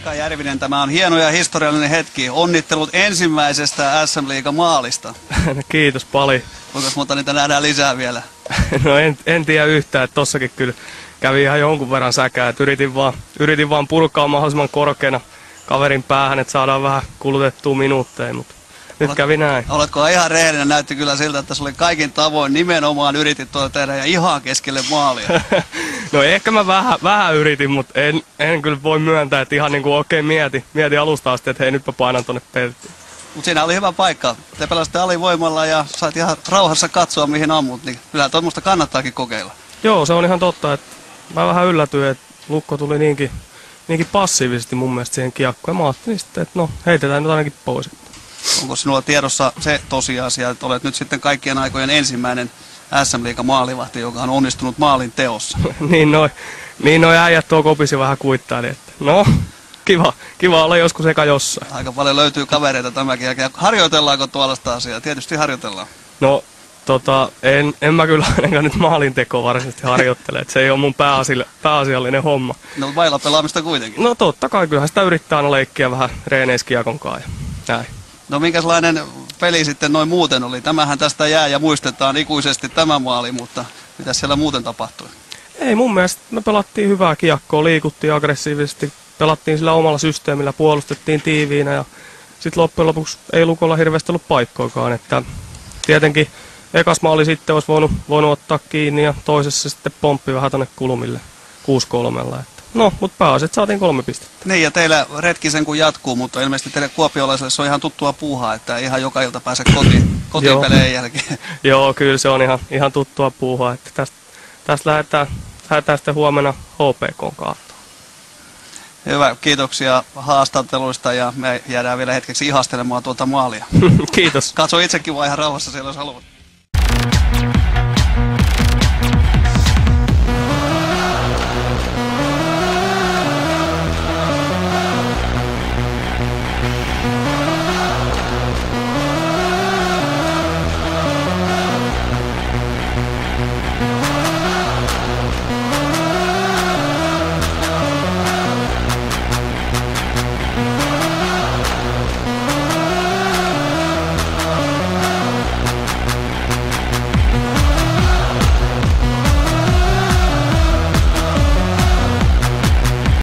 Mika Järvinen, tämä on hieno ja historiallinen hetki. Onnittelut ensimmäisestä SM-liigan maalista. Kiitos paljon. Kuinka monta niitä nähdään lisää vielä? No en tiedä yhtään, että tossakin kyllä kävi ihan jonkun verran säkää. Että yritin vaan purkaa mahdollisimman korkeana kaverin päähän, että saadaan vähän kulutettua minuutteja, mutta nyt kävi näin. Oletko ihan rehellinen? Näytti kyllä siltä, että se oli kaikin tavoin nimenomaan yritit tuota tehdä ja ihan keskelle maalia. No ehkä mä vähän yritin, mutta en kyllä voi myöntää, että ihan niin kuin oikein mieti alusta asti, että hei nytpä painan tonne peltiin. Mutta siinä oli hyvä paikka. Te pelasitte alivoimalla ja sait ihan rauhassa katsoa mihin ammut, niin kyllä tuommoista kannattaakin kokeilla. Joo, se on ihan totta, että mä vähän yllätyin, että Lukko tuli niinkin passiivisesti mun mielestä siihen kiekkoon. Ja mä ajattelin sitten, että no heitetään nyt ainakin pois. Onko sinulla tiedossa se tosiasia, että olet nyt sitten kaikkien aikojen ensimmäinen SM-liigan maalivahti, joka on onnistunut maalin teossa? niin noi äijät tuo kopisi vähän kuittaili, että no kiva olla joskus eka jossain. Aika paljon löytyy kavereita tämäkin jälkeen. Harjoitellaanko tuollaista asiaa? Tietysti harjoitellaan. No en mä kyllä ainakaan nyt maalintekoa varsinaisesti harjoittele, että se ei ole mun pääasiallinen homma. No vailla pelaamista kuitenkin. No totta kai, kyllähän sitä yrittää aina leikkiä vähän reeneiskiakonkaan ja näin. No minkälainen peli sitten noin muuten oli? Tämähän tästä jää ja muistetaan ikuisesti tämä maali, mutta mitä siellä muuten tapahtui? Ei mun mielestä, me pelattiin hyvää kiekkoa, liikuttiin aggressiivisesti, pelattiin sillä omalla systeemillä, puolustettiin tiiviinä ja sitten loppujen lopuksi ei Lukolla hirveästi ollut paikkoikaan, että tietenkin ekas maali sitten olisi voinut ottaa kiinni ja toisessa sitten pomppi vähän tonne kulmille 6-3. No, mutta pääasia, että saatiin 3 pistettä. Niin, ja teillä retkisen kun jatkuu, mutta ilmeisesti teille kuopiolaisille se on ihan tuttua puuhaa, että ihan joka ilta pääse kotiin pelejä jälkeen. Joo, kyllä se on ihan tuttua puuhaa, että tästä lähdetään sitten huomenna HPK:n kaartoon. Hyvä, kiitoksia haastatteluista ja me jäädään vielä hetkeksi ihastelemaan tuota maalia. Kiitos. Katso itsekin vaan ihan rauhassa siellä, jos haluat.